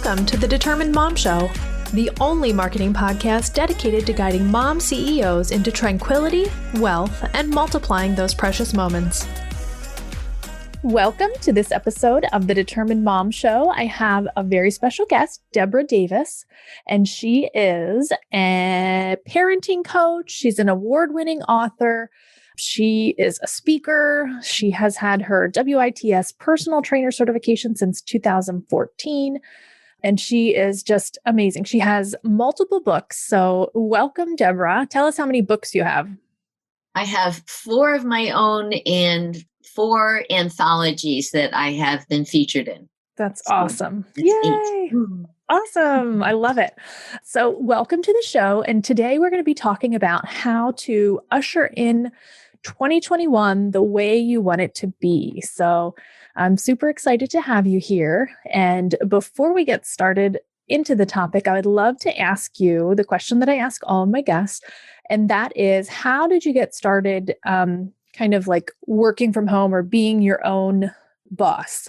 Welcome to the Determined Mom Show, the only marketing podcast dedicated to guiding mom CEOs into tranquility, wealth, and multiplying those precious moments. Welcome to this episode of the Determined Mom Show. I have a very special guest, Deborah Davis, and she is a parenting coach. She's an award-winning author. She is a speaker. She has had her WITS personal trainer certification since 2014, and she is just amazing. She has multiple books. So welcome, Deborah. Tell us how many books you have. I have 4 of my own and 4 anthologies that I have been featured in. That's awesome. Yay. 8. Awesome. I love it. So welcome to the show. And today we're going to be talking about how to usher in 2021 the way you want it to be. So I'm super excited to have you here. And before we get started into the topic, I would love to ask you the question that I ask all of my guests. And that is, how did you get started kind of like working from home or being your own boss?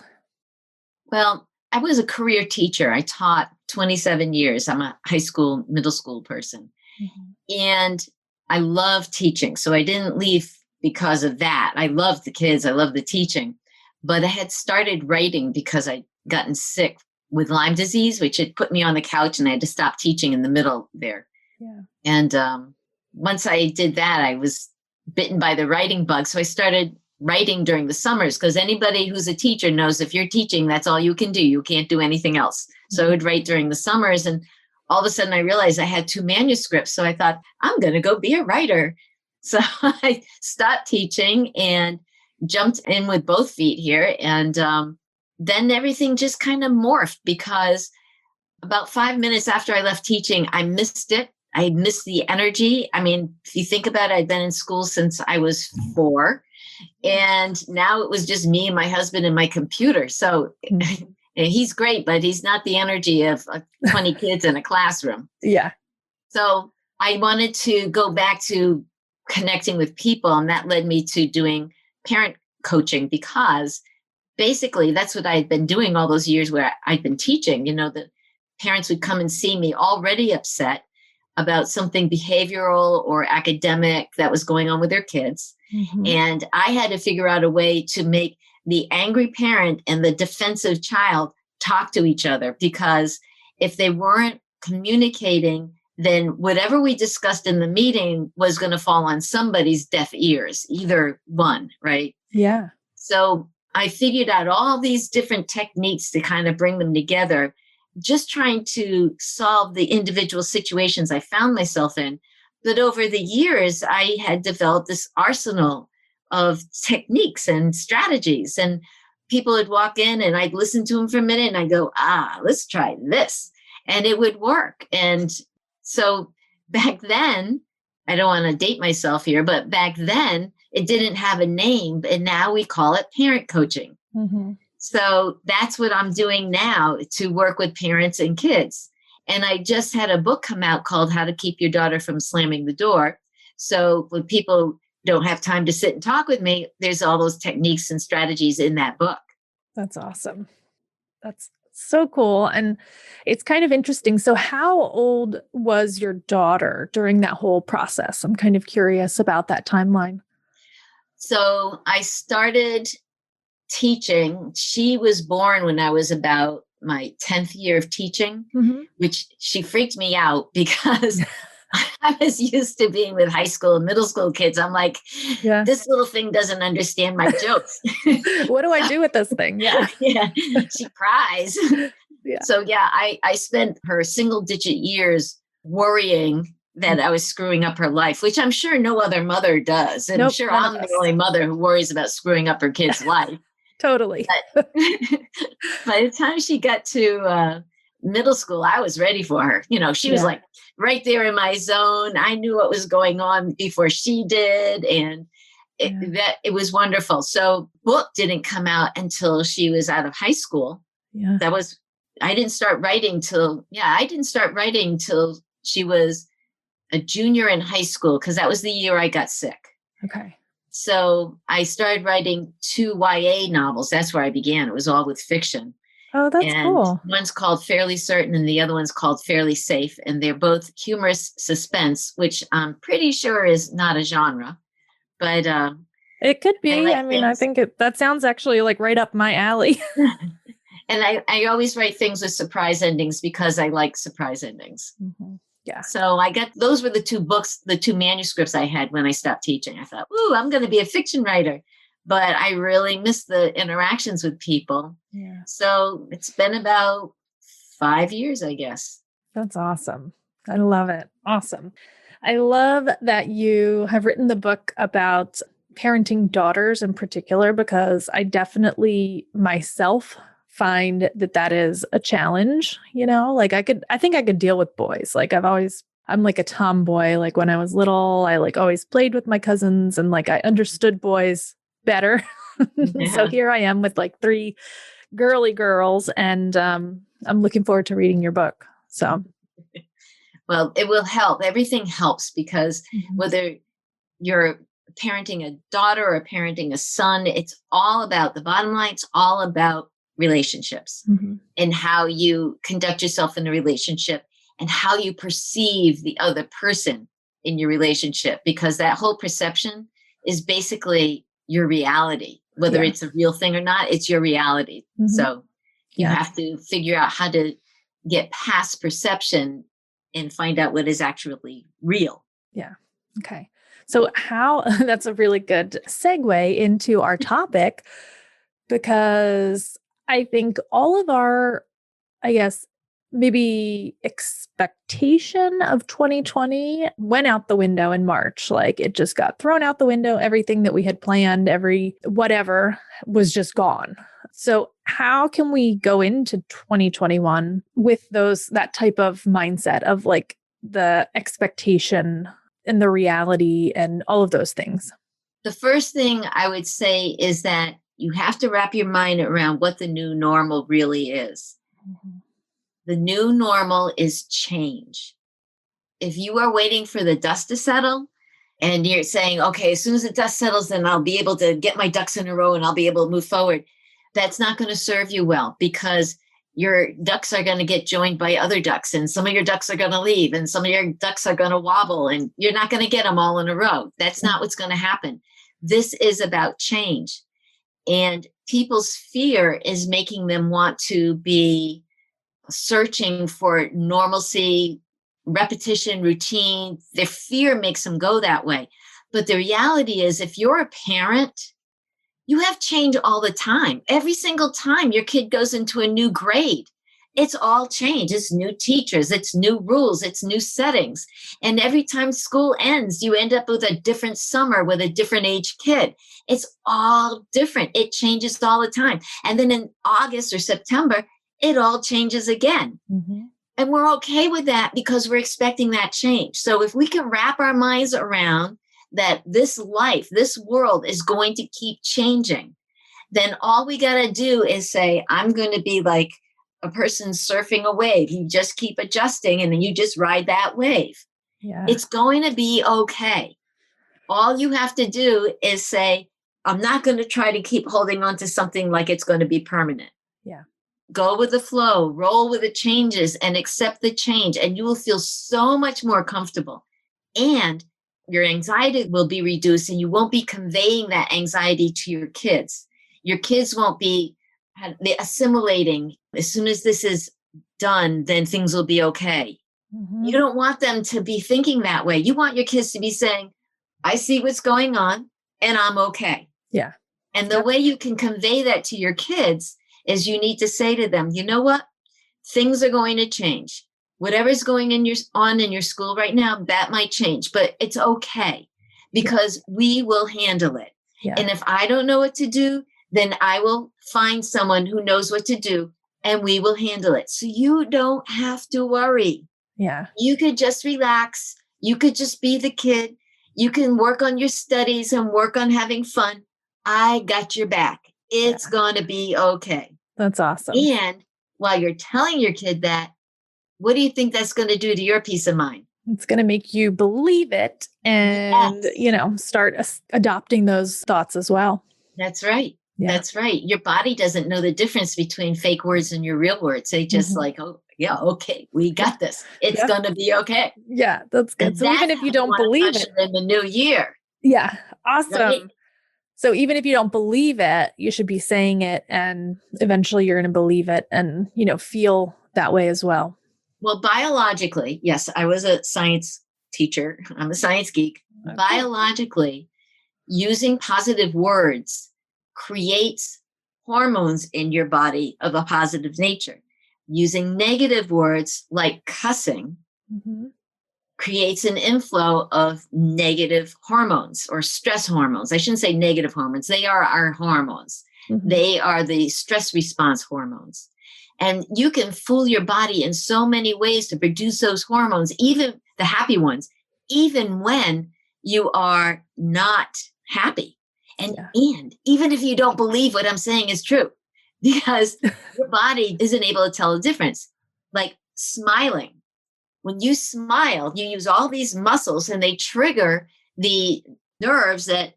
Well, I was a career teacher. I taught 27 years. I'm a high school, middle school person. Mm-hmm. And I love teaching. So I didn't leave because of that. I loved the kids. I loved the teaching. But I had started writing because I'd gotten sick with Lyme disease, which had put me on the couch and I had to stop teaching in the middle there. Yeah. And once I did that, I was bitten by the writing bug. So I started writing during the summers, because anybody who's a teacher knows if you're teaching, that's all you can do. You can't do anything else. So I would write during the summers, and all of a sudden I realized I had 2 manuscripts. So I thought, I'm going to go be a writer. So I stopped teaching and jumped in with both feet here. And then everything just kind of morphed, because about 5 minutes after I left teaching, I missed it. I missed the energy. I mean, if you think about it, I'd been in school since I was 4. And now it was just me and my husband and my computer. So he's great, but he's not the energy of 20 kids in a classroom. Yeah. So I wanted to go back to connecting with people. And that led me to doing parent coaching, because basically that's what I had been doing all those years where I'd been teaching. You know, the parents would come and see me already upset about something behavioral or academic that was going on with their kids. Mm-hmm. And I had to figure out a way to make the angry parent and the defensive child talk to each other, because if they weren't communicating, then whatever we discussed in the meeting was going to fall on somebody's deaf ears, either one, right? Yeah. So I figured out all these different techniques to kind of bring them together, just trying to solve the individual situations I found myself in. But over the years, I had developed this arsenal of techniques and strategies, and people would walk in and I'd listen to them for a minute and I'd go, let's try this. And it would work. And so back then, I don't want to date myself here, but back then it didn't have a name, and now we call it parent coaching. Mm-hmm. So that's what I'm doing now, to work with parents and kids. And I just had a book come out called How to Keep Your Daughter from Slamming the Door. So when people don't have time to sit and talk with me, there's all those techniques and strategies in that book. That's awesome. That's so cool. And it's kind of interesting. So how old was your daughter during that whole process? I'm kind of curious about that timeline. So I started teaching. She was born when I was about my 10th year of teaching, mm-hmm. which she freaked me out because I was used to being with high school and middle school kids. I'm like, This little thing doesn't understand my jokes. What do I do with this thing? Yeah. Yeah. She cries. Yeah. So I spent her single digit years worrying that I was screwing up her life, which I'm sure no other mother does. And I'm sure I'm the only mother who worries about screwing up her kid's life. Totally. But by the time she got to middle school, I was ready for her. You know, she was like right there in my zone. I knew what was going on before she did. And it was wonderful. So book didn't come out until she was out of high school. Yeah. I didn't start writing till she was a junior in high school, because that was the year I got sick. Okay. So I started writing 2 YA novels. That's where I began. It was all with fiction. Oh, that's And cool. one's called Fairly Certain and the other one's called Fairly Safe. And they're both humorous suspense, which I'm pretty sure is not a genre, but It could I be. like I mean, I things. think that sounds actually like right up my alley. And I always write things with surprise endings because I like surprise endings. Mm-hmm. Yeah. So those were the two books, the two manuscripts I had when I stopped teaching. I thought, ooh, I'm going to be a fiction writer. But I really miss the interactions with people. Yeah. So it's been about 5 years, I guess. That's awesome. I love it. Awesome. I love that you have written the book about parenting daughters in particular, because I definitely myself find that is a challenge, like I think I could deal with boys. Like I'm like a tomboy. Like when I was little, I like always played with my cousins and like I understood boys better. Yeah. So here I am with like 3 girly girls, and I'm looking forward to reading your book. So, Well, it will help. Everything helps because whether you're parenting a daughter or parenting a son, it's all about the bottom line. It's all about relationships and how you conduct yourself in a relationship and how you perceive the other person in your relationship, because that whole perception is basically your reality. Whether it's a real thing or not, it's your reality. So you have to figure out how to get past perception and find out what is actually real. Yeah. Okay. So that's a really good segue into our topic, because I think all of our, I guess, maybe expectation of 2020 went out the window in March. Like it just got thrown out the window. Everything that we had planned, every whatever was just gone. So how can we go into 2021 with that type of mindset of like the expectation and the reality and all of those things? The first thing I would say is that you have to wrap your mind around what the new normal really is. The new normal is change. If you are waiting for the dust to settle and you're saying, okay, as soon as the dust settles, then I'll be able to get my ducks in a row and I'll be able to move forward, that's not going to serve you well, because your ducks are going to get joined by other ducks, and some of your ducks are going to leave, and some of your ducks are going to wobble, and you're not going to get them all in a row. That's not what's going to happen. This is about change. And people's fear is making them want to be searching for normalcy, repetition, routine. Their fear makes them go that way. But the reality is, if you're a parent, you have change all the time. Every single time your kid goes into a new grade, it's all change. It's new teachers, it's new rules, it's new settings. And every time school ends, you end up with a different summer with a different age kid. It's all different. It changes all the time. And then in August or September, it all changes again. And we're okay with that because we're expecting that change. So if we can wrap our minds around that this life, this world is going to keep changing, then all we got to do is say, I'm going to be like a person surfing a wave. You just keep adjusting and then you just ride that wave. It's going to be okay. All you have to do is say, I'm not going to try to keep holding on to something like it's going to be permanent. Go with the flow, roll with the changes and accept the change, and you will feel so much more comfortable. And your anxiety will be reduced, and you won't be conveying that anxiety to your kids. Your kids won't be assimilating. As soon as this is done, then things will be okay. You don't want them to be thinking that way. You want your kids to be saying, I see what's going on and I'm okay. And the way you can convey that to your kids is you need to say to them, you know what? Things are going to change. Whatever's going on in your school right now, that might change, but it's okay because we will handle it. And if I don't know what to do, then I will find someone who knows what to do and we will handle it. So you don't have to worry. You could just relax. You could just be the kid. You can work on your studies and work on having fun. I got your back. It's going to be okay. That's awesome. And while you're telling your kid that, what do you think that's going to do to your peace of mind? It's going to make you believe it and, start adopting those thoughts as well. That's right. Yeah. That's right. Your body doesn't know the difference between fake words and your real words. They just like, oh, yeah, okay, we got this. It's Yeah. going to be okay. Yeah, that's good. And So even that's if how you you don't want to believe function it, in the new year, yeah, right? awesome. So even if you don't believe it, you should be saying it, and eventually you're going to believe it and, feel that way as well. Well, biologically, yes, I was a science teacher. I'm a science geek. Okay. Biologically, using positive words creates hormones in your body of a positive nature. Using negative words like cussing Mm-hmm. creates an inflow of negative hormones or stress hormones. I shouldn't say negative hormones. They are our hormones. Mm-hmm. They are the stress response hormones. And you can fool your body in so many ways to produce those hormones, even the happy ones, even when you are not happy. And even if you don't believe what I'm saying is true, because your body isn't able to tell the difference. Like smiling. When you smile, you use all these muscles and they trigger the nerves that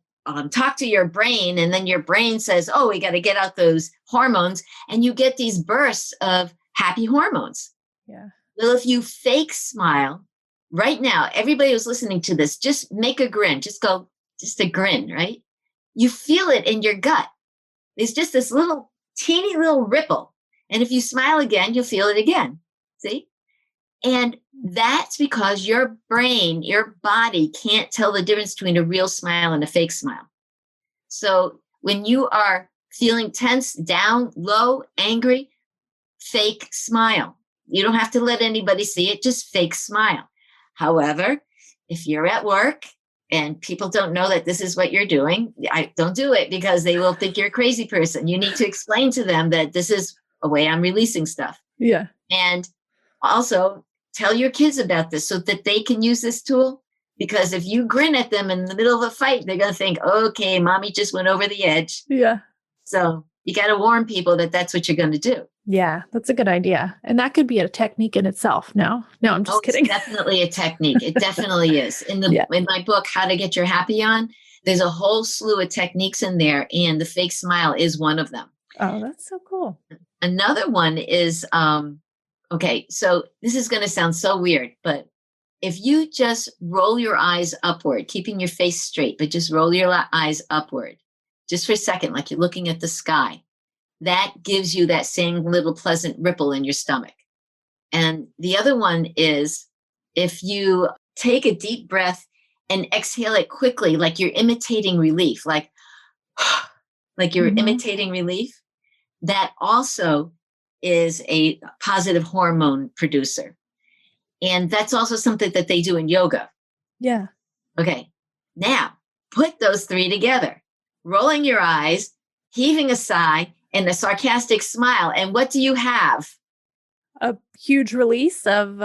talk to your brain. And then your brain says, oh, we got to get out those hormones. And you get these bursts of happy hormones. Yeah. Well, if you fake smile right now, everybody who's listening to this, just make a grin. Just a grin, right? You feel it in your gut. There's just this little teeny little ripple. And if you smile again, you'll feel it again. See? And that's because your brain, your body can't tell the difference between a real smile and a fake smile. So when you are feeling tense, down, low, angry, fake smile. You don't have to let anybody see it, just fake smile. However, if you're at work and people don't know that this is what you're doing, I don't do it because they will think you're a crazy person. You need to explain to them that this is a way I'm releasing stuff. Yeah. And also tell your kids about this so that they can use this tool. Because if you grin at them in the middle of a fight, they're going to think, okay, mommy just went over the edge. Yeah. So you got to warn people that that's what you're going to do. Yeah, that's a good idea. And that could be a technique in itself. No, I'm just kidding. It's definitely a technique. It definitely is. In my book, How to Get Your Happy On, there's a whole slew of techniques in there. And the fake smile is one of them. Oh, that's so cool. Another one is, okay, so this is going to sound so weird, but if you just roll your eyes upward, keeping your face straight, but just roll your eyes upward just for a second, like you're looking at the sky, that gives you that same little pleasant ripple in your stomach. And the other one is if you take a deep breath and exhale it quickly, like you're imitating relief, like you're imitating relief, that also is a positive hormone producer. And that's also something that they do in yoga. Yeah. Okay. Now, put those three together. Rolling your eyes, heaving a sigh, and a sarcastic smile. And what do you have? A huge release of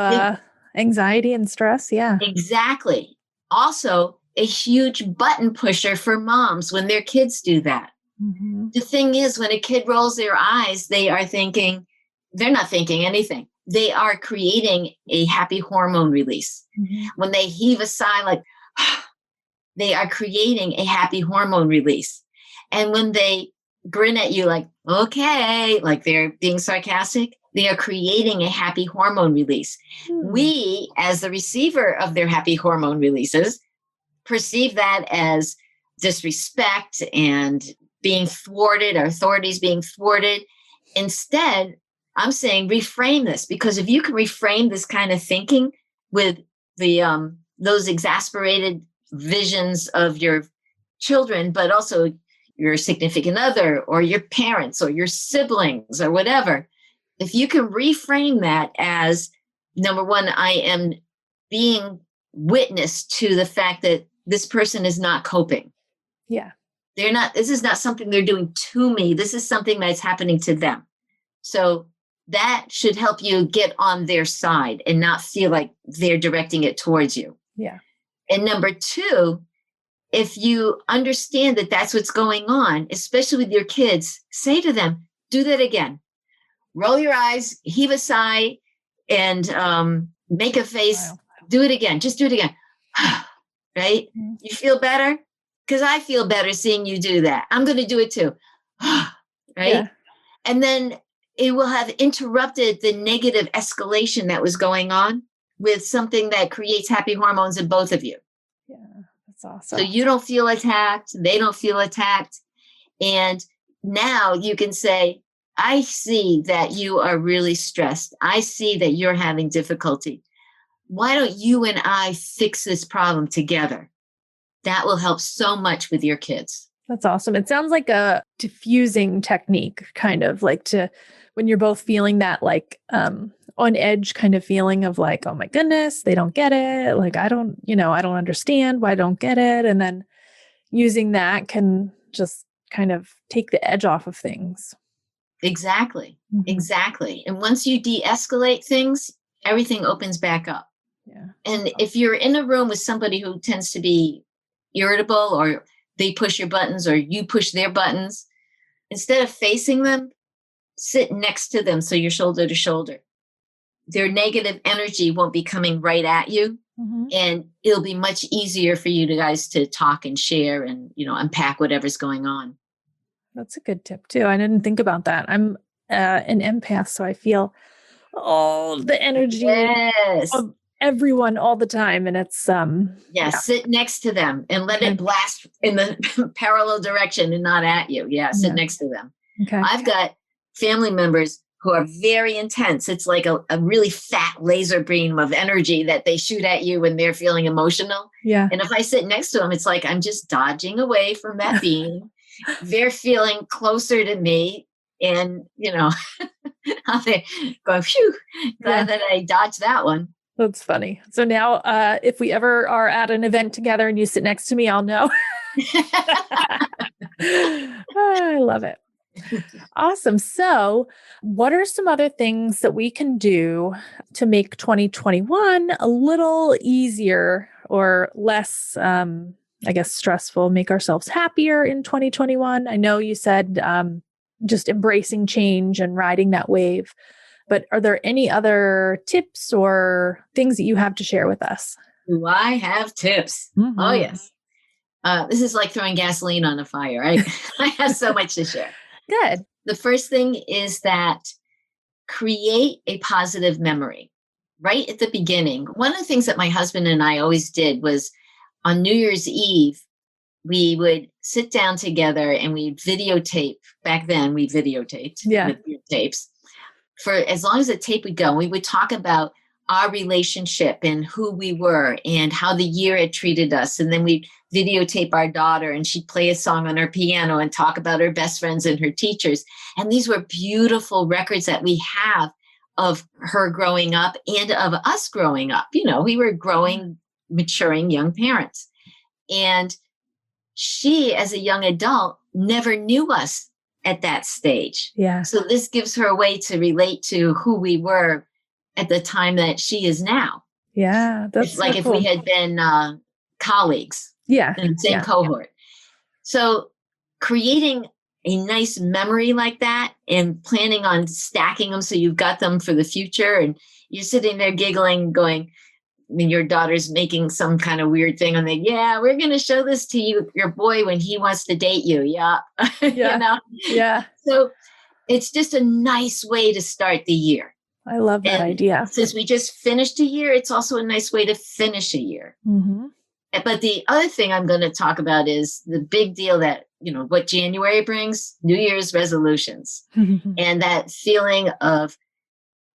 anxiety and stress. Yeah. Exactly. Also, a huge button pusher for moms when their kids do that. Mm-hmm. The thing is, when a kid rolls their eyes, they're not thinking anything. They are creating a happy hormone release. Mm-hmm. When they heave a sigh, like, they are creating a happy hormone release. And when they grin at you like, okay, like they're being sarcastic, they are creating a happy hormone release. We, as the receiver of their happy hormone releases, perceive that as disrespect and being thwarted, our authorities being thwarted. Instead, I'm saying reframe this, because if you can reframe this kind of thinking with the those exasperated visions of your children, but also your significant other or your parents or your siblings or whatever, if you can reframe that as, number one, I am being witness to the fact that this person is not coping. Yeah. This is not something they're doing to me. This is something that's happening to them. So that should help you get on their side and not feel like they're directing it towards you. Yeah. And number two, if you understand that that's what's going on, especially with your kids, say to them, do that again. Roll your eyes, heave a sigh, and make a face. Wow. Do it again. Just do it again. Right? Mm-hmm. You feel better? Because I feel better seeing you do that. I'm going to do it too. right? Yeah. And then it will have interrupted the negative escalation that was going on with something that creates happy hormones in both of you. Yeah. That's So awesome. you don't feel attacked, they don't feel attacked. And now you can say, I see that you are really stressed. I see that you're having difficulty. Why don't you and I fix this problem together? That will help so much with your kids. That's awesome. It sounds like a diffusing technique, kind of like to when you're both feeling that like on edge kind of feeling of like, oh my goodness, they don't get it. Like, I don't understand why I don't get it. And then using that can just kind of take the edge off of things. Exactly. Mhm. Exactly. And once you de-escalate things, everything opens back up. Yeah. And if you're in a room with somebody who tends to be irritable, or they push your buttons or you push their buttons, instead of facing them, sit next to them so you're shoulder to shoulder. Their negative energy won't be coming right at you. Mhm. And it'll be much easier for you guys to talk and share and, unpack whatever's going on. That's a good tip too. I didn't think about that. I'm an empath, so I feel all the energy Yes. of everyone all the time. And it's Yeah. Sit next to them and let Okay. it blast in the parallel direction and not at you. Yeah. Sit next to them. Okay. I've got family members who are very intense. It's like a really fat laser beam of energy that they shoot at you when they're feeling emotional. Yeah. And if I sit next to them, it's like I'm just dodging away from that beam. They're feeling closer to me. And, how they go, phew, glad that I dodged that one. That's funny. So now if we ever are at an event together and you sit next to me, I'll know. I love it. Awesome. So, what are some other things that we can do to make 2021 a little easier or less, stressful, make ourselves happier in 2021? I know you said just embracing change and riding that wave, but are there any other tips or things that you have to share with us? Do I have tips? Mm-hmm. Oh, yes. This is like throwing gasoline on a fire. I have so much to share. Good. The first thing is that create a positive memory right at the beginning. One of the things that my husband and I always did was on New Year's Eve, we would sit down together and we'd videotape. Back then, we videotaped with tapes. For as long as the tape would go, we would talk about our relationship and who we were and how the year had treated us. And then we'd videotape our daughter and she'd play a song on her piano and talk about her best friends and her teachers. And these were beautiful records that we have of her growing up and of us growing up. We were growing, maturing young parents. And she, as a young adult, never knew us at that stage. Yeah. So this gives her a way to relate to who we were at the time that she is now. Yeah. That's like so if cool. we had been colleagues in the same cohort. So creating a nice memory like that and planning on stacking them so you've got them for the future. And you're sitting there giggling, going, your daughter's making some kind of weird thing and we're going to show this to your boy when he wants to date you. Yeah. Yeah. So it's just a nice way to start the year. I love that idea. Since we just finished a year, it's also a nice way to finish a year. Mm-hmm. But the other thing I'm going to talk about is the big deal that, what January brings, New Year's resolutions. And that feeling of,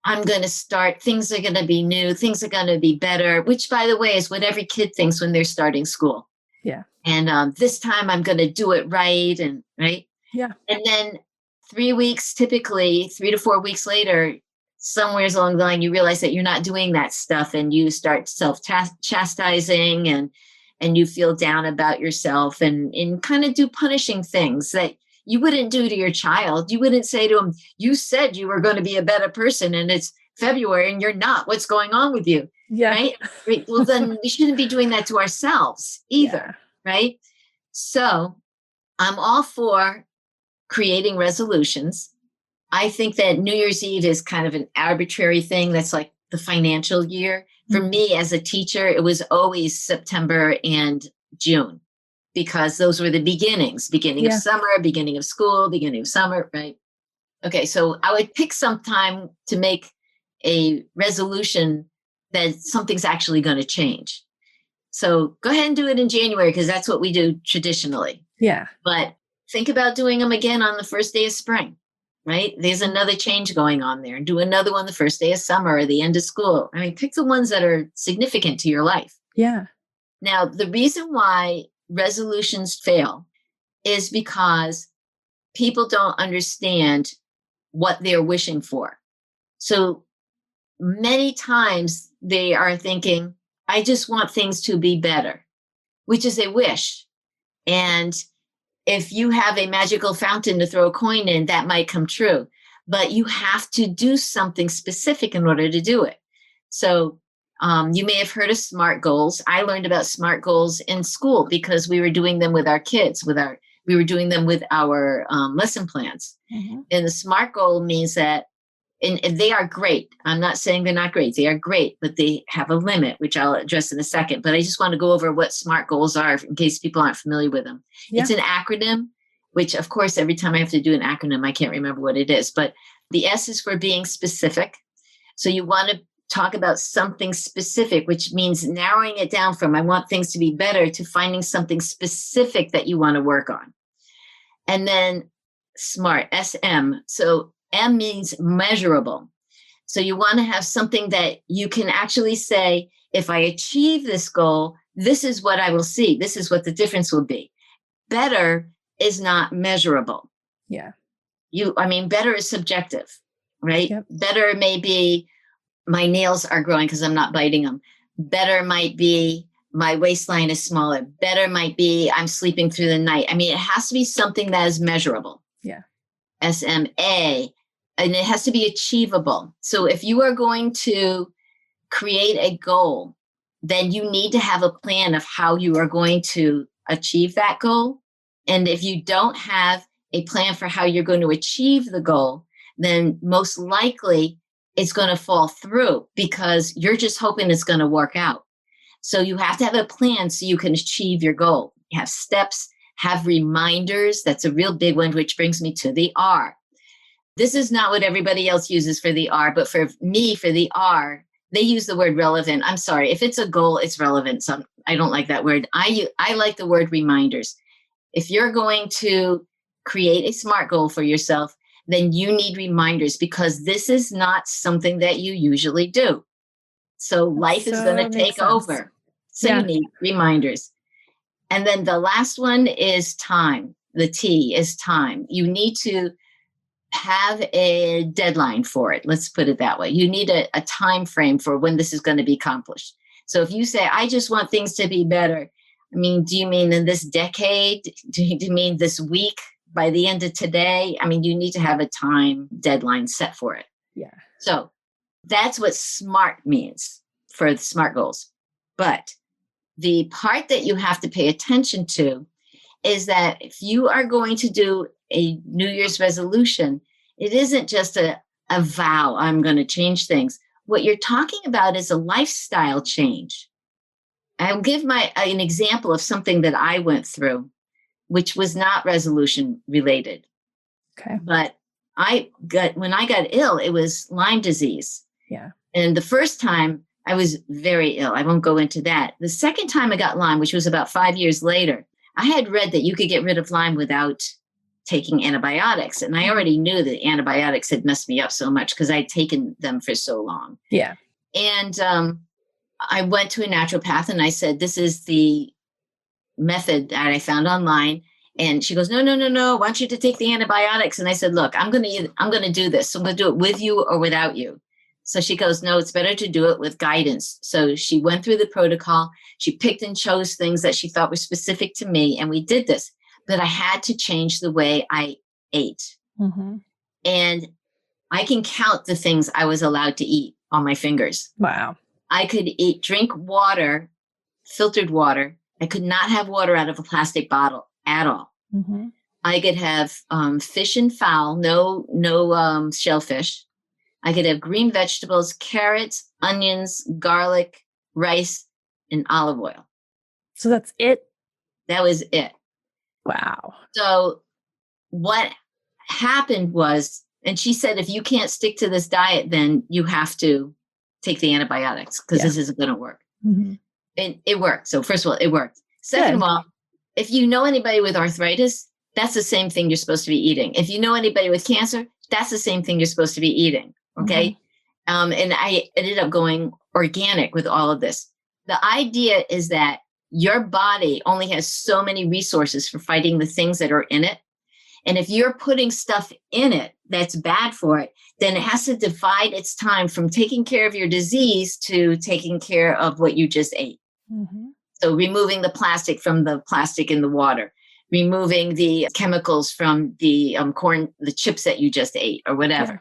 I'm going to start, things are going to be new, things are going to be better, which, by the way, is what every kid thinks when they're starting school. Yeah. And this time I'm going to do it right. Right. Yeah. And then 3 weeks, typically 3 to 4 weeks later, somewhere along the line, you realize that you're not doing that stuff and you start self-chastising and you feel down about yourself and kind of do punishing things that you wouldn't do to your child. You wouldn't say to him, you said you were going to be a better person and it's February and you're not. What's going on with you? Yeah. Right? Well, then we shouldn't be doing that to ourselves either. Yeah. Right? So I'm all for creating resolutions. I think that New Year's Eve is kind of an arbitrary thing. That's like the financial year. For me as a teacher, it was always September and June because those were the beginning of summer, beginning of school, beginning of summer, right? Okay, so I would pick some time to make a resolution that something's actually going to change. So go ahead and do it in January because that's what we do traditionally. Yeah. But think about doing them again on the first day of spring, right? There's another change going on there. And do another one the first day of summer or the end of school. I mean, pick the ones that are significant to your life. Yeah. Now, the reason why resolutions fail is because people don't understand what they're wishing for. So many times they are thinking, I just want things to be better, which is a wish. And if you have a magical fountain to throw a coin in, that might come true. But you have to do something specific in order to do it. So you may have heard of SMART goals. I learned about SMART goals in school because we were doing them with our kids, we were doing them with our lesson plans. Mm-hmm. And the SMART goal means that, and they are great. I'm not saying they're not great. They are great, but they have a limit, which I'll address in a second. But I just want to go over what SMART goals are in case people aren't familiar with them. Yeah. It's an acronym, which of course, every time I have to do an acronym, I can't remember what it is. But the S is for being specific. So you want to talk about something specific, which means narrowing it down from I want things to be better to finding something specific that you want to work on. And then SMART, SM. So M means measurable. So you want to have something that you can actually say, if I achieve this goal, this is what I will see. This is what the difference will be. Better is not measurable. Yeah. Better is subjective, right? Yep. Better may be my nails are growing because I'm not biting them. Better might be my waistline is smaller. Better might be I'm sleeping through the night. It has to be something that is measurable. Yeah. SMA, and it has to be achievable. So if you are going to create a goal, then you need to have a plan of how you are going to achieve that goal. And if you don't have a plan for how you're going to achieve the goal, then most likely it's going to fall through because you're just hoping it's going to work out. So you have to have a plan so you can achieve your goal. You have steps, have reminders. That's a real big one, which brings me to the R. This is not what everybody else uses for the R, but for me, for the R, they use the word relevant. I'm sorry. If it's a goal, it's relevant. So I don't like that word. I like the word reminders. If you're going to create a SMART goal for yourself, then you need reminders because this is not something that you usually do. So life is going to take over. So you need reminders. And then the last one is time. The T is time. You need to have a deadline for it. Let's put it that way. You need a time frame for when this is going to be accomplished. So if you say, I just want things to be better, do you mean in this decade? Do you mean this week? By the end of today? You need to have a time deadline set for it. Yeah. So that's what SMART means for the SMART goals. But the part that you have to pay attention to is that if you are going to do a New Year's resolution, it isn't just a vow, I'm going to change things. What you're talking about is a lifestyle change. I'll give an example of something that I went through, which was not resolution related. Okay. But when I got ill, it was Lyme disease. Yeah. And the first time I was very ill. I won't go into that. The second time I got Lyme, which was about 5 years later, I had read that you could get rid of Lyme without taking antibiotics. And I already knew that antibiotics had messed me up so much because I'd taken them for so long. Yeah. And I went to a naturopath and I said, this is the method that I found online. And she goes, no, I want you to take the antibiotics. And I said, look, I'm going to do this. So I'm going to do it with you or without you. So she goes, no, it's better to do it with guidance. So she went through the protocol. She picked and chose things that she thought were specific to me. And we did this, but I had to change the way I ate. Mm-hmm. And I can count the things I was allowed to eat on my fingers. Wow. I could drink water, filtered water. I could not have water out of a plastic bottle at all. Mm-hmm. I could have fish and fowl, no shellfish. I could have green vegetables, carrots, onions, garlic, rice, and olive oil. So that's it? That was it. Wow. So what happened was, and she said, if you can't stick to this diet, then you have to take the antibiotics because this isn't going to work. Mm-hmm. And it worked. So first of all, it worked. Second Good. of all, if you know anybody with arthritis, that's the same thing you're supposed to be eating. If you know anybody with cancer, that's the same thing you're supposed to be eating. Okay. And I ended up going organic with all of this. The idea is that your body only has so many resources for fighting the things that are in it. And if you're putting stuff in it that's bad for it, then it has to divide its time from taking care of your disease to taking care of what you just ate. Mm-hmm. So removing the plastic from the plastic in the water, removing the chemicals from the corn, the chips that you just ate or whatever. Yeah.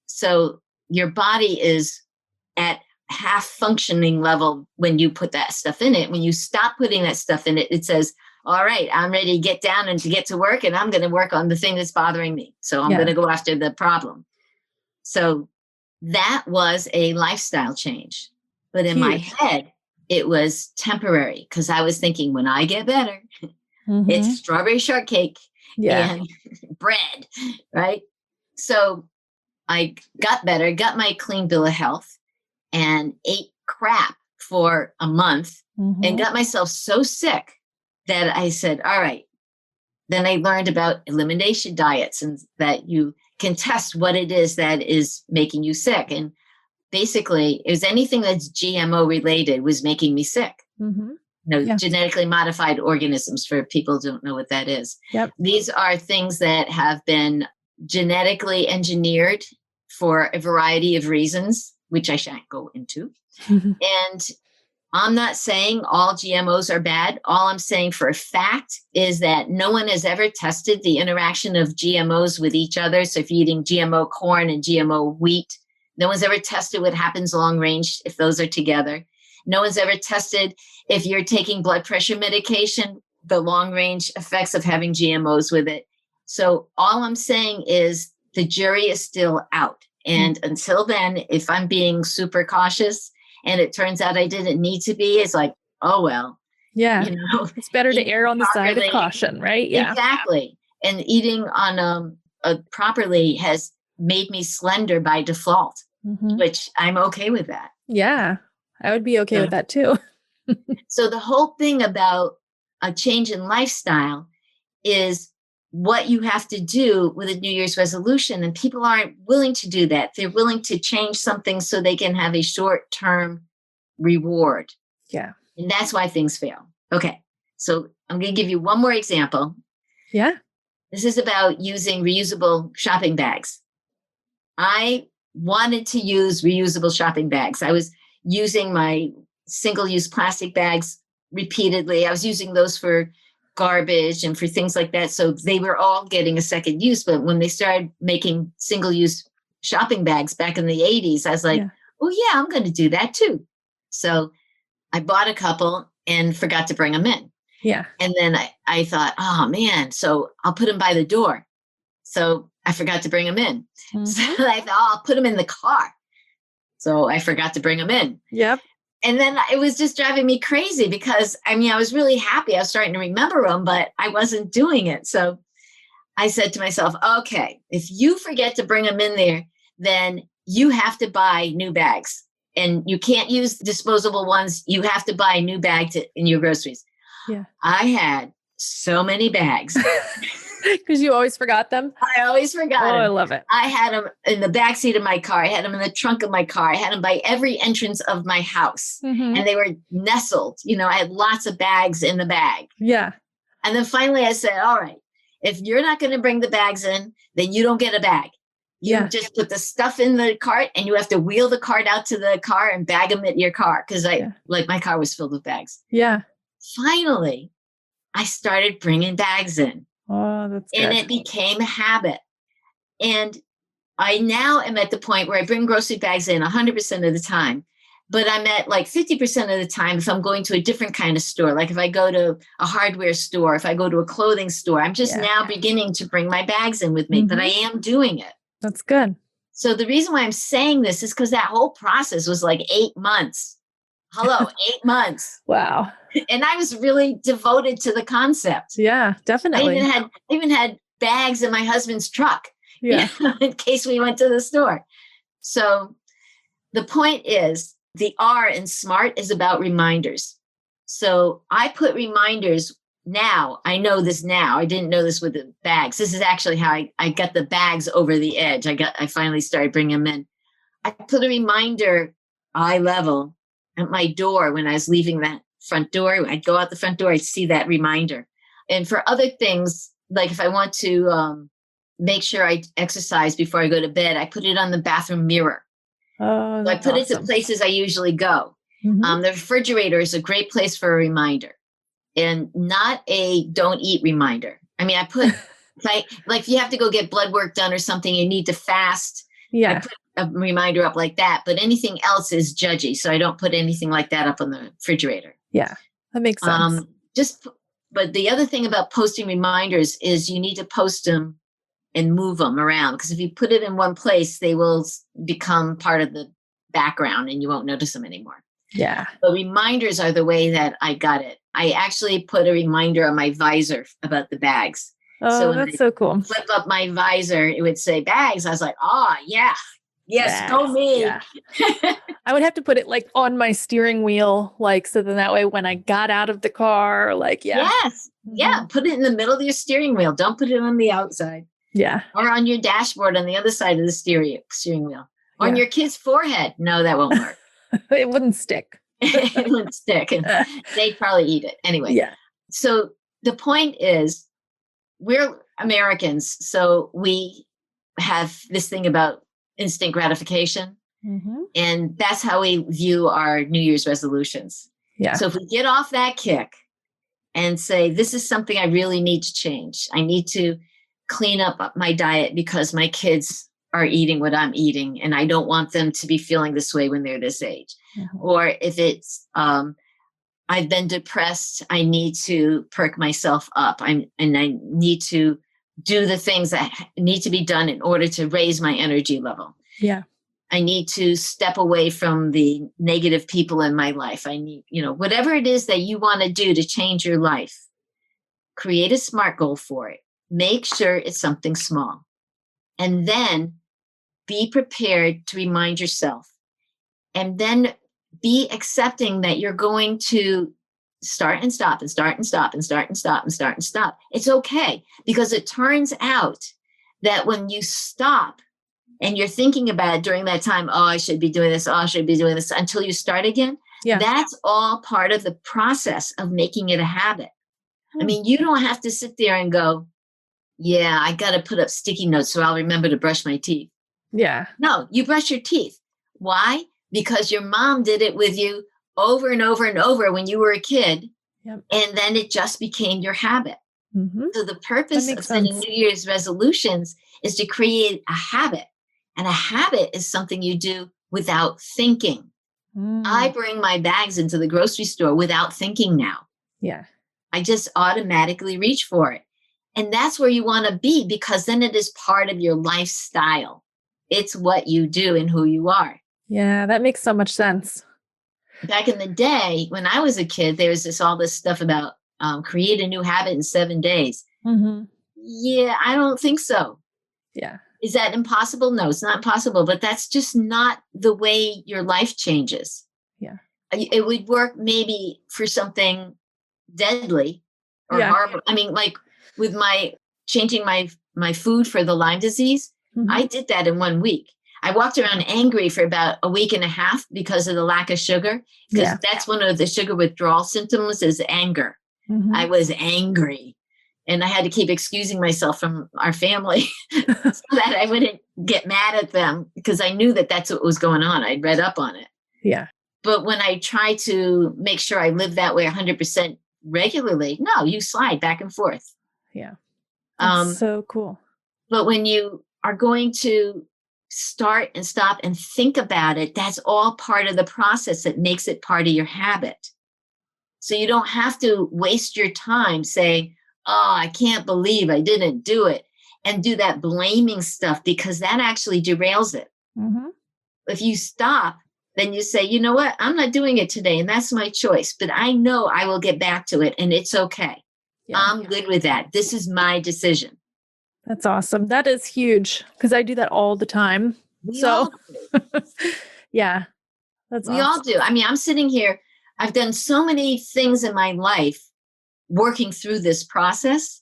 So your body is at half functioning level when you put that stuff in it. When you stop putting that stuff in it, it says, all right, I'm ready to get down and to get to work, and I'm going to work on the thing that's bothering me. So I'm going to go after the problem. So that was a lifestyle change. But in my head, it was temporary because I was thinking when I get better, it's strawberry shortcake and bread, right? So I got better, got my clean bill of health, and ate crap for a month and got myself so sick that I said, all right. Then I learned about elimination diets and that you can test what it is that is making you sick. And basically, it was anything that's GMO related was making me sick. Genetically modified organisms, for people who don't know what that is. Yep. These are things that have been genetically engineered for a variety of reasons, which I shan't go into. And I'm not saying all GMOs are bad. All I'm saying for a fact is that no one has ever tested the interaction of GMOs with each other. So if you're eating GMO corn and GMO wheat, no one's ever tested what happens long range if those are together. No one's ever tested if you're taking blood pressure medication, the long range effects of having GMOs with it. So all I'm saying is the jury is still out. And until then, if I'm being super cautious, and it turns out I didn't need to be, it's like, oh, well. Yeah. It's better to err on the side of caution, right? Yeah. Exactly. And eating on properly has made me slender by default, which I'm okay with that. Yeah. I would be okay with that too. So the whole thing about a change in lifestyle is what you have to do with a New Year's resolution. And people aren't willing to do that. They're willing to change something so they can have a short-term reward. Yeah. And that's why things fail. Okay. So I'm going to give you one more example. Yeah. This is about using reusable shopping bags. I wanted to use reusable shopping bags. I was using my single-use plastic bags repeatedly. I was using those for garbage and for things like that. So they were all getting a second use. But when they started making single-use shopping bags back in the 80s, I was like, oh, yeah, I'm going to do that too. So I bought a couple and forgot to bring them in. Yeah. And then I thought, oh, man, so I'll put them by the door. So I forgot to bring them in. So I thought, oh, I'll put them in the car. So I forgot to bring them in. Yep. And then it was just driving me crazy because, I mean, I was really happy. I was starting to remember them, but I wasn't doing it. So I said to myself, okay, if you forget to bring them in there, then you have to buy new bags. And you can't use disposable ones. You have to buy a new bag in your groceries. Yeah. I had so many bags. Because you always forgot them? I always forgot them. I love it. I had them in the backseat of my car. I had them in the trunk of my car. I had them by every entrance of my house. And they were nestled. I had lots of bags in the bag. Yeah. And then finally I said, all right, if you're not going to bring the bags in, then you don't get a bag. You just put the stuff in the cart and you have to wheel the cart out to the car and bag them at your car. Because my car was filled with bags. Yeah. Finally, I started bringing bags in. Oh, that's good. And it became a habit. And I now am at the point where I bring grocery bags in 100% of the time. But I'm at like 50% of the time if I'm going to a different kind of store. Like if I go to a hardware store, if I go to a clothing store, I'm just now beginning to bring my bags in with me. But I am doing it. That's good. So the reason why I'm saying this is because that whole process was like 8 months Hello, 8 months. Wow. And I was really devoted to the concept. Yeah, definitely. I even had bags in my husband's truck, Yeah. in case we went to the store. So the point is, the R in SMART is about reminders. So I put reminders now. I know this now. I didn't know this with the bags. This is actually how I got the bags over the edge. I finally started bringing them in. I put a reminder eye level at my door when I was leaving that front door. I'd go out the front door, I'd see that reminder. And for other things, like if I want to make sure I exercise before I go to bed, I put it on the bathroom mirror. Oh, So I put it to places I usually go. Mm-hmm. The refrigerator is a great place for a reminder, and not a don't eat reminder. I mean, I put like if you have to go get blood work done or something, you need to fast. Yeah. I put a reminder up like that, but anything else is judgy. So I don't put anything like that up on the refrigerator. Yeah, that makes sense. But the other thing about posting reminders is you need to post them and move them around, because if you put it in one place, they will become part of the background and you won't notice them anymore. Yeah. But reminders are the way that I got it. I actually put a reminder on my visor about the bags. Oh, so that's so cool. Flip up my visor, it would say bags. I was like, yeah. Yes, bags. Go me. Yeah. I would have to put it like on my steering wheel, like, so then that way when I got out of the car, like, yeah. Yes. Mm-hmm. Yeah. Put it in the middle of your steering wheel. Don't put it on the outside. Yeah. Or on your dashboard on the other side of the steering wheel. On your kid's forehead. No, that won't work. It wouldn't stick. It wouldn't stick. And they'd probably eat it. Anyway. Yeah. So the point is, we're Americans. So we have this thing about instant gratification. Mm-hmm. And that's how we view our New Year's resolutions. Yeah. So if we get off that kick and say, this is something I really need to change. I need to clean up my diet because my kids are eating what I'm eating, and I don't want them to be feeling this way when they're this age. Mm-hmm. Or if it's, I've been depressed, I need to perk myself up. I need to do the things that need to be done in order to raise my energy level. Yeah. I need to step away from the negative people in my life. I need, whatever it is that you want to do to change your life, create a SMART goal for it. Make sure it's something small. And then be prepared to remind yourself. And then be accepting that you're going to start and stop and start and stop and start and stop and start and stop. It's okay, because it turns out that when you stop and you're thinking about it during that time, oh, I should be doing this, oh, I should be doing this, until you start again, that's all part of the process of making it a habit. I mean, you don't have to sit there and go, yeah, I got to put up sticky notes so I'll remember to brush my teeth. Yeah. No, you brush your teeth. Why? Because your mom did it with you over and over and over when you were a kid. Yep. And then it just became your habit. Mm-hmm. So the purpose of setting New Year's resolutions is to create a habit. And a habit is something you do without thinking. I bring my bags into the grocery store without thinking now. Yeah. I just automatically reach for it. And that's where you want to be, because then it is part of your lifestyle. It's what you do and who you are. Yeah, that makes so much sense. Back in the day, when I was a kid, there was all this stuff about create a new habit in 7 days. Mm-hmm. Yeah, I don't think so. Yeah. Is that impossible? No, it's not impossible, but that's just not the way your life changes. Yeah. It would work maybe for something deadly or horrible. I mean, like with my changing my food for the Lyme disease, mm-hmm. I did that in 1 week. I walked around angry for about a week and a half because of the lack of sugar, because that's one of the sugar withdrawal symptoms is anger. Mm-hmm. I was angry, and I had to keep excusing myself from our family so that I wouldn't get mad at them, because I knew that that's what was going on. I'd read up on it. Yeah. But when I try to make sure I live that way 100% regularly, no, you slide back and forth. Yeah. That's so cool. But when you are going to start and stop and think about it, that's all part of the process that makes it part of your habit. So you don't have to waste your time saying, oh, I can't believe I didn't do it, and do that blaming stuff, because that actually derails it. Mm-hmm. If you stop then you say, you know what? I'm not doing it today. And that's my choice. But I know I will get back to it and it's okay. Yeah. I'm good with that. This is my decision. That's awesome. That is huge because I do that all the time. We all do. Yeah, that's We awesome. all do. I mean, I'm sitting here. I've done so many things in my life working through this process,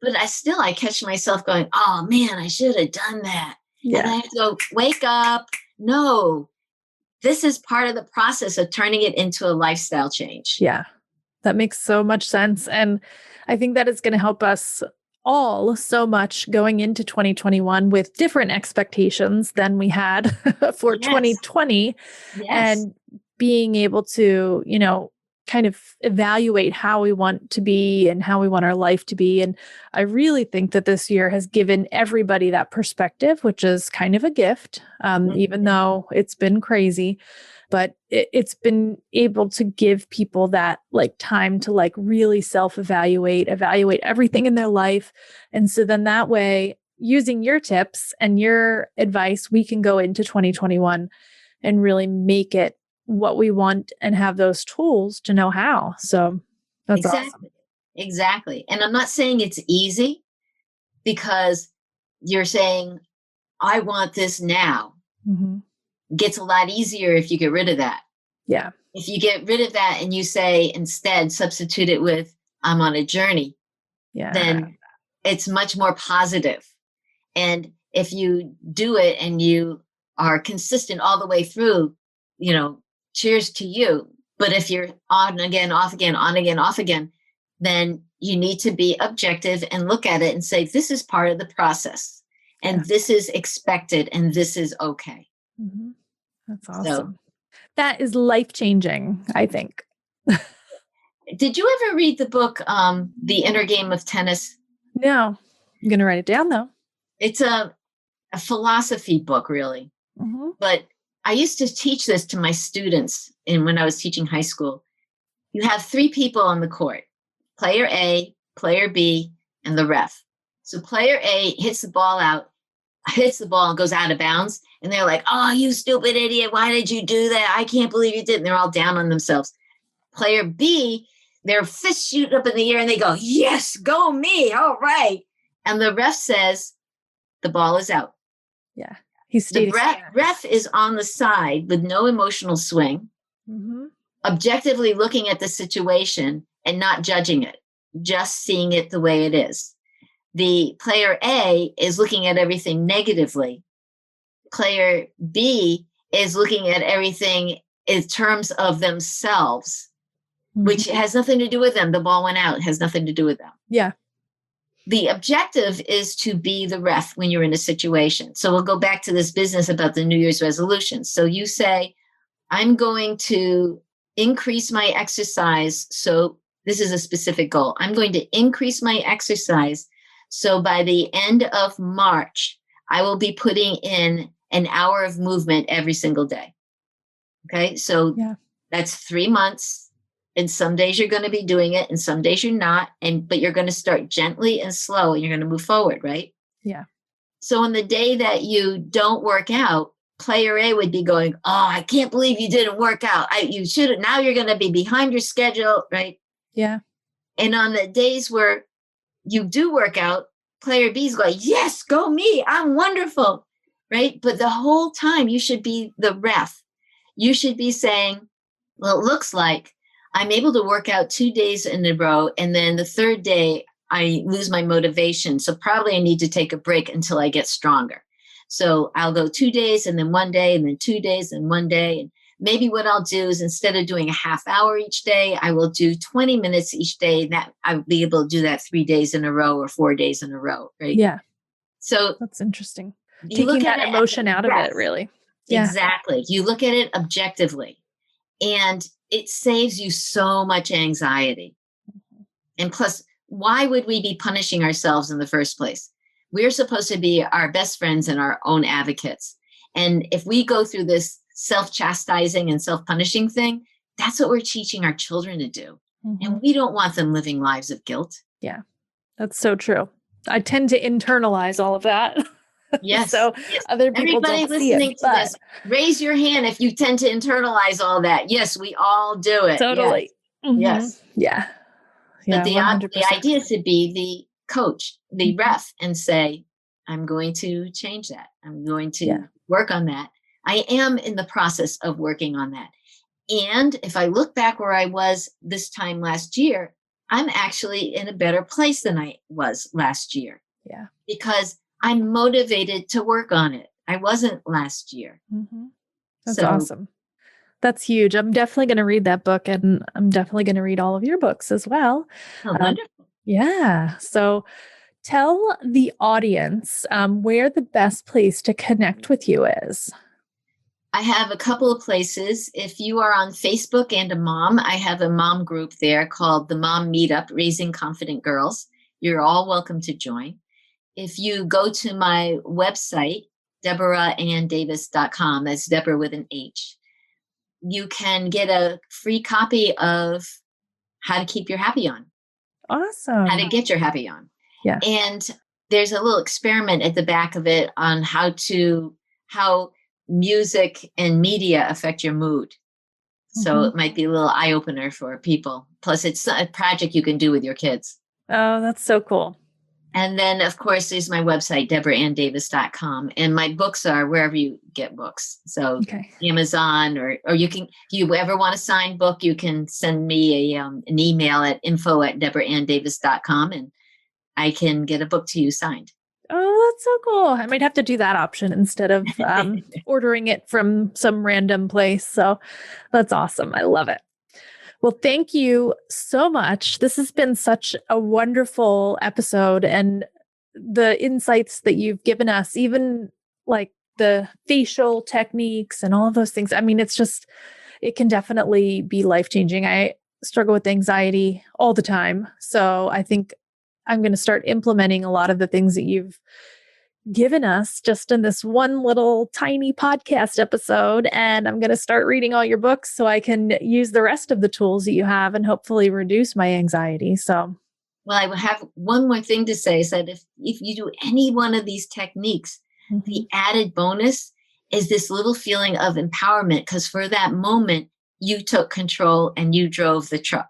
but I catch myself going, oh man, I should have done that. Yeah. And I have to go, wake up. No, this is part of the process of turning it into a lifestyle change. Yeah, that makes so much sense. And I think that is going to help us all so much going into 2021 with different expectations than we had for 2020 and being able to, kind of evaluate how we want to be and how we want our life to be. And I really think that this year has given everybody that perspective, which is kind of a gift, even though it's been crazy. But it's been able to give people that time to really self-evaluate, evaluate everything in their life. And so then that way, using your tips and your advice, we can go into 2021 and really make it what we want and have those tools to know how. So that's awesome. Exactly. And I'm not saying it's easy because you're saying, I want this now. It gets a lot easier if you get rid of that. Yeah. If you get rid of that and you say instead, substitute it with, I'm on a journey, then it's much more positive. And if you do it and you are consistent all the way through, cheers to you. But if you're on again, off again, on again, off again, then you need to be objective and look at it and say, this is part of the process and this is expected and this is okay. That's awesome. That is life-changing, I think. Did you ever read the book, The Inner Game of Tennis? No. I'm going to write it down though. It's a philosophy book, really. But I used to teach this to my students when I was teaching high school. You have three people on the court, player A, player B, and the ref. So player A hits the ball and goes out of bounds. And they're like, oh, you stupid idiot. Why did you do that? I can't believe you did. And they're all down on themselves. Player B, their fists shoot up in the air and they go, yes, go me. All right. And the ref says, the ball is out. Yeah. The ref is on the side with no emotional swing, objectively looking at the situation and not judging it, just seeing it the way it is. The player A is looking at everything negatively. Player B is looking at everything in terms of themselves, which has nothing to do with them. The ball went out. It has nothing to do with them. Yeah. The objective is to be the ref when you're in a situation. So we'll go back to this business about the New Year's resolutions. So you say, I'm going to increase my exercise. So this is a specific goal. I'm going to increase my exercise. So by the end of March, I will be putting in an hour of movement every single day. Okay. So that's 3 months. And some days you're going to be doing it and some days you're not. But you're going to start gently and slow and you're going to move forward, right? Yeah. So on the day that you don't work out, player A would be going, oh, I can't believe you didn't work out. You should have. Now you're going to be behind your schedule, right? Yeah. And on the days where you do work out, player B is going, yes, go me. I'm wonderful, right? But the whole time you should be the ref. You should be saying, well, it looks like I'm able to work out 2 days in a row. And then the third day, I lose my motivation. So probably I need to take a break until I get stronger. So I'll go 2 days and then 1 day and then 2 days and 1 day. And maybe what I'll do is instead of doing a half hour each day, I will do 20 minutes each day. That I'll be able to do that 3 days in a row or 4 days in a row. Right. Yeah. So that's interesting. Taking that emotion out of it, really. Yeah. Exactly. You look at it objectively. And it saves you so much anxiety. And plus, why would we be punishing ourselves in the first place? We're supposed to be our best friends and our own advocates. And if we go through this self-chastising and self-punishing thing, that's what we're teaching our children to do. And we don't want them living lives of guilt. Yeah, that's so true. I tend to internalize all of that. Yes. So yes. other people Everybody don't see listening it, to this, raise your hand if you tend to internalize all that. Yes, we all do it. totally. Yes. Yes. Yeah. But Yeah. the 100%. idea is to be the coach, the Mhm. ref, and say, I'm going to change that. I'm going to Yeah. work on that. I am in the process of working on that. And if I look back where I was this time last year, I'm actually in a better place than I was last year. Yeah. Because I'm motivated to work on it. I wasn't last year. Mm-hmm. That's So, awesome. That's huge. I'm definitely going to read that book, and I'm definitely going to read all of your books as well. oh, wonderful. Yeah. So tell the audience where the best place to connect with you is. I have a couple of places. If you are on Facebook and a mom, I have a mom group there called the Mom Meetup, Raising Confident Girls. You're all welcome to join. If you go to my website, DeborahAnnDavis.com, that's Deborah with an H, you can get a free copy of How to Keep Your Happy On. Awesome. How to get your happy on. Yeah. And there's a little experiment at the back of it on how music and media affect your mood. So it might be a little eye opener for people. Plus, it's a project you can do with your kids. Oh, that's so cool. And then, of course, there's my website, DeborahAnnDavis.com. And my books are wherever you get books. So Amazon, or if you ever want a signed book, you can send me an email at info@DeborahAnnDavis.com, and I can get a book to you signed. Oh, that's so cool. I might have to do that option instead of ordering it from some random place. So that's awesome. I love it. Well, thank you so much. This has been such a wonderful episode, and the insights that you've given us, even like the facial techniques and all of those things. I mean, it can definitely be life-changing. I struggle with anxiety all the time. So I think I'm going to start implementing a lot of the things that you've given us just in this one little tiny podcast episode. And I'm going to start reading all your books so I can use the rest of the tools that you have and hopefully reduce my anxiety. So, well, I will have one more thing to say, is that if you do any one of these techniques, the added bonus is this little feeling of empowerment, because for that moment, you took control and you drove the truck.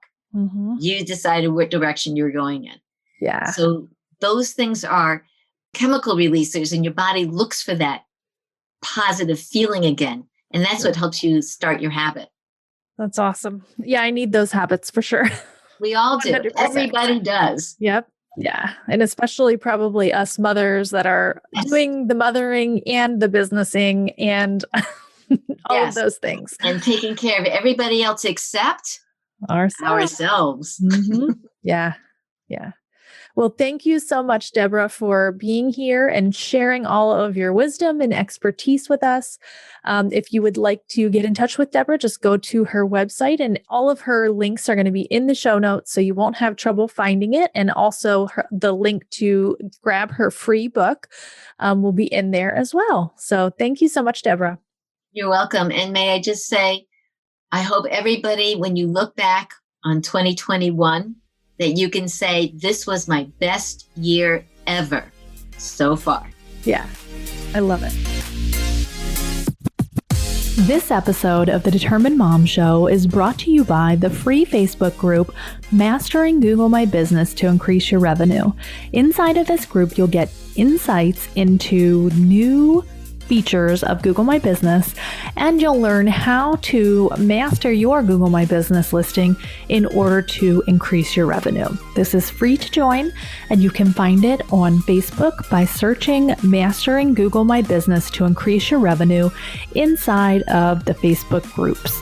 You decided what direction you were going in. Yeah. So those things are chemical releasers, and your body looks for that positive feeling again. And that's what helps you start your habit. That's awesome. Yeah, I need those habits for sure. We all do. 100%. Everybody does. Yep. Yeah. And especially probably us mothers that are doing the mothering and the businessing and all of those things. And taking care of everybody else except ourselves. Yeah. Yeah. Well, thank you so much, Deborah, for being here and sharing all of your wisdom and expertise with us. If you would like to get in touch with Deborah, just go to her website, and all of her links are going to be in the show notes, so you won't have trouble finding it. And also the link to grab her free book will be in there as well. So thank you so much, Deborah. You're welcome. And may I just say, I hope everybody, when you look back on 2021, that you can say, this was my best year ever so far. Yeah, I love it. This episode of the Determined Mom Show is brought to you by the free Facebook group, Mastering Google My Business to Increase Your Revenue. Inside of this group, you'll get insights into new features of Google My Business, and you'll learn how to master your Google My Business listing in order to increase your revenue. This is free to join, and you can find it on Facebook by searching Mastering Google My Business to Increase Your Revenue inside of the Facebook groups.